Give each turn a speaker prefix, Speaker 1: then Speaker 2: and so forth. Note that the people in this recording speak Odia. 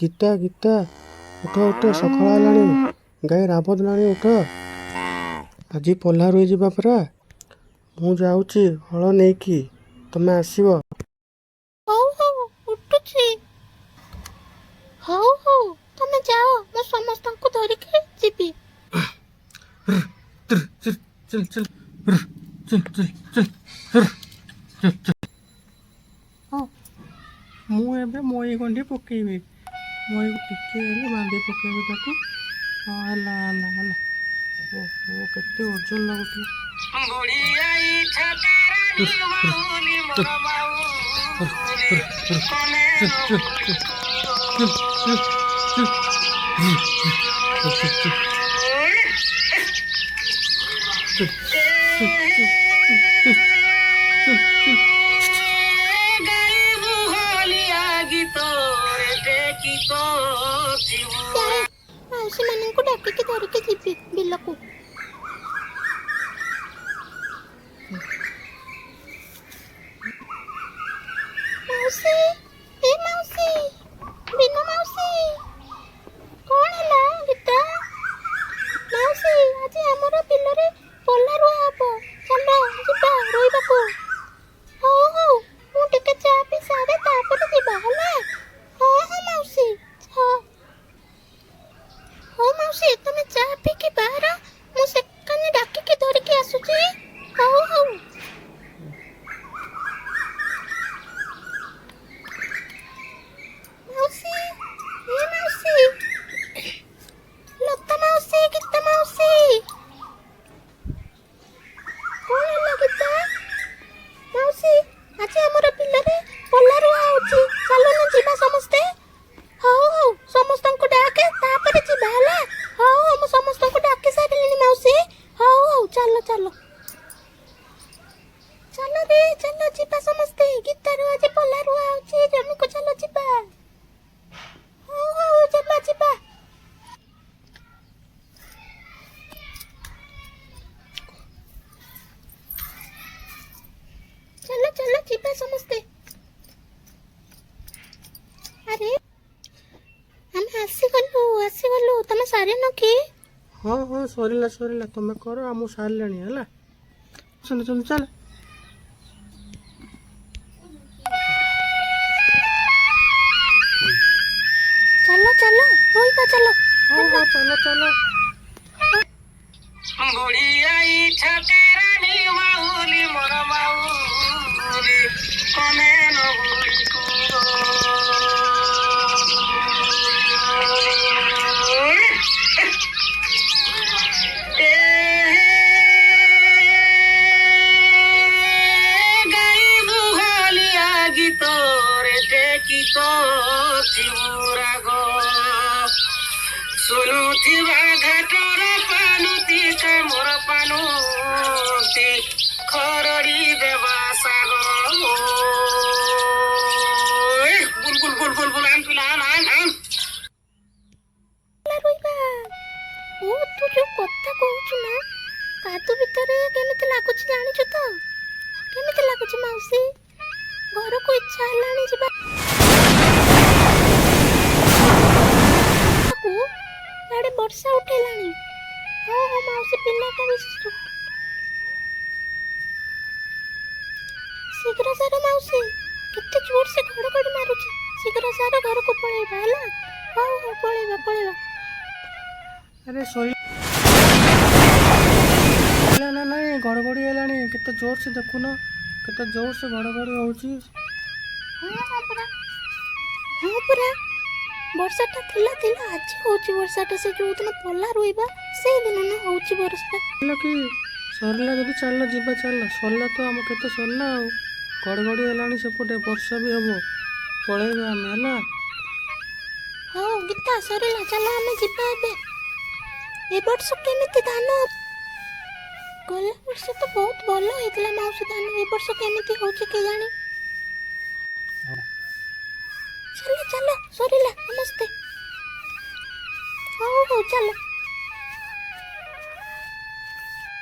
Speaker 1: ଗୀତା ଗୀତା ଉଠ ଉଠ, ସକାଳ ହେଲାଣି। ଗାଈ ରାବ ଦେଲାଣି, ଉଠ। ଆଜି ପଲ୍ଲା ରୋଇ ଯିବା ପରା। ମୁଁ ଯାଉଛି ହଳ ନେଇକି, ତମେ ଆସିବ।
Speaker 2: ହଉ ହଉ, ଉଠୁଛି। ହଉ ହଉ, ତମେ ଯାଅ, ମୁଁ ସମସ୍ତଙ୍କୁ ଧରିକି ଯିବି।
Speaker 1: ହଁ, ମୁଁ ଏବେ ମଇ ଗଣ୍ଡି ପକେଇବି। ମଇ ଟିକେ ହେଲେ ବାନ୍ଧି ପକେଇବି ତାକୁ। ହଁ, ହେଲା ହେଲା ହେଲା। ଓହୋ, କେତେ ଓଜନ ଲାଗୁଥିଲା।
Speaker 2: ମାଉସୀ ମାନଙ୍କୁ ଡାକିକି ଧରିକି ଯିବି ବିଲକୁ। ମାଉସୀ, ଏ ମାଉସୀ, ବିନୁ ମାଉସୀ, କଣ ହେଲା ଗୀତା? ମାଉସୀ, ଆଜି ଆମର ବିଲରେ ପଲ୍ଲା ରୁଆ ହବ। ଚାଲ ଯିବା ରୋଇବାକୁ। ହଉ ହଉ, ମୁଁ ଟିକେ ଚା ପିଇ ସାରେ ତାପରେ ଯିବା ହେଲା। ହଁ ହଁ ମାଉସୀ, ହଁ। ହଉ ମାଉସୀ, ତମେ ଚା ପିଇକି ବାହାର, ମୁଁ ସେକାନି ଡାକିକି ଧରିକି ଆସୁଛି। ହଉ ହଉ। ମାଉସୀ, ଏ ମାଉସୀ, ଲତା ମାଉସୀ, ଗୀତା ମାଉସୀ, କଣ ହେଲା ଗୀତା? ମାଉସୀ, ଆଜି ଆମର ବିଲରେ ପଲ୍ଲା ରୁଆ ହଉଛି, ଚାଲୁନ ଯିବା ସମସ୍ତେ। ହଉ ହଉ, ସମସ୍ତଙ୍କୁ ଡାକେ ତାପରେ ଯିବା ହେଲା। ହଉ ହଉ, ମୁଁ ସମସ୍ତଙ୍କୁ ଡାକି ସାରିଲିଣି ମାଉସୀ। ହଉ ହଉ, ଚାଲ ଚାଲ ଚାଲ ରେ, ଚାଲ ଯିବା ସମସ୍ତେ। ଗୀତାରୁ ଆଜି ପଲ୍ଲା ରୁଆ ହଉଛି, ଜମିକୁ ଚାଲ ଯିବା। ହଉ ହଉ, ଯିବା ଯିବା। ଚାଲ ଚାଲ ଯିବା ସମସ୍ତେ। ଆରେ, ଆମେ ଆସିଗଲୁ, ତମେ ସାରିନ କି?
Speaker 1: ହଁ ହଁ, ସରିଲା ସରିଲା, ତମେ କର, ଆଉ ମୁଁ ସାରିଲିଣି ହେଲା। ଚାଲ ଚାଲ ଚାଲ।
Speaker 2: ଚାଲ ଚାଲ, ରୋଇବା ଚାଲ।
Speaker 1: ହଉ ହଉ, ଚାଲ ଚାଲ।
Speaker 3: ଶୁଣୁଥିବା ଘାଟର ପାନୁତି ମୋର ପାନୁତି ଖରଡ଼ି ଦେବା ଶାଗ ବୁଲବୁଲ ବୁଲବୁଲ ବୁଲ ଆନ ପିଲା ଆନ
Speaker 2: ରୋଇବା। ଓ, ତୁ ଯୋଉ କଥା କହୁଛୁ ନା, କାଦୁ ଭିତରେ କେମିତି ଲାଗୁଛି ଜାଣିଛୁ ତ? କେମିତି ଲାଗୁଛି ମାଉସୀ? ଘରକୁ ଇଚ୍ଛା ହେଲାଣି ଯିବା। ଇଆଡ଼େ ବର୍ଷା ଉଠେଇଲାଣି। ହଁ ହଁ ମାଉସୀ, ପିଲାଟା ବି ଶୀଘ୍ର ସାର ମାଉସୀ, କେତେ ଜୋର ସେ ଘଡ଼ଘଡ଼ି ମାରୁଛି। ଶୀଘ୍ର ସାର, ଘରକୁ ପଳେଇବା ହେଲା। ହଉ ହଉ, ପଳେଇବା ପଳେଇବା।
Speaker 1: ଆରେ ଶୋଇ ନା ନାଇଁ, ଘଡ଼ଘଡ଼ି ହେଲାଣି। କେତେ ଜୋରସେ ଦେଖୁନ, କେତେ ଜୋରସେ ଘଡ଼ଘଡ଼ି ହଉଛି।
Speaker 2: ହଁ ପରା, ବର୍ଷାଟା ଥିଲା ଆଜି ହଉଛି ବର୍ଷାଟା। ସେ ଯୋଉଦିନ ପଲ୍ଲା ରୋଇବା ସେଇଦିନ ନା ହଉଛି ବର୍ଷା।
Speaker 1: କି ସରିଲା ଯଦି ଚାଲ ଯିବା, ଚାଲ। ସରିଲା ତ, ଆମ କେତେ ସରିଲା ଆଉ। ଘଡ଼ଘଡ଼ି ହେଲାଣି ସେପଟେ, ବର୍ଷା ବି ହବ। ପଳେଇବା ଆମେ ହେଲା।
Speaker 2: ହଉ ଗୀତା, ସରିଲା, ଚାଲ ଆମେ ଯିବା ଏବେ। ଏ ବର୍ଷ କେମିତି ଧାନ? ଗଲା ବର୍ଷ ତ ବହୁତ ଭଲ ହେଇଥିଲା ମାଉସୀ ଧାନ, ଏ ବର୍ଷ କେମିତି ହଉଛି କେଜାଣି। ଚାଲ ଚାଲ, ସରିଲା ସମସ୍ତେ। ହଉ ହଉ, ଚାଲ।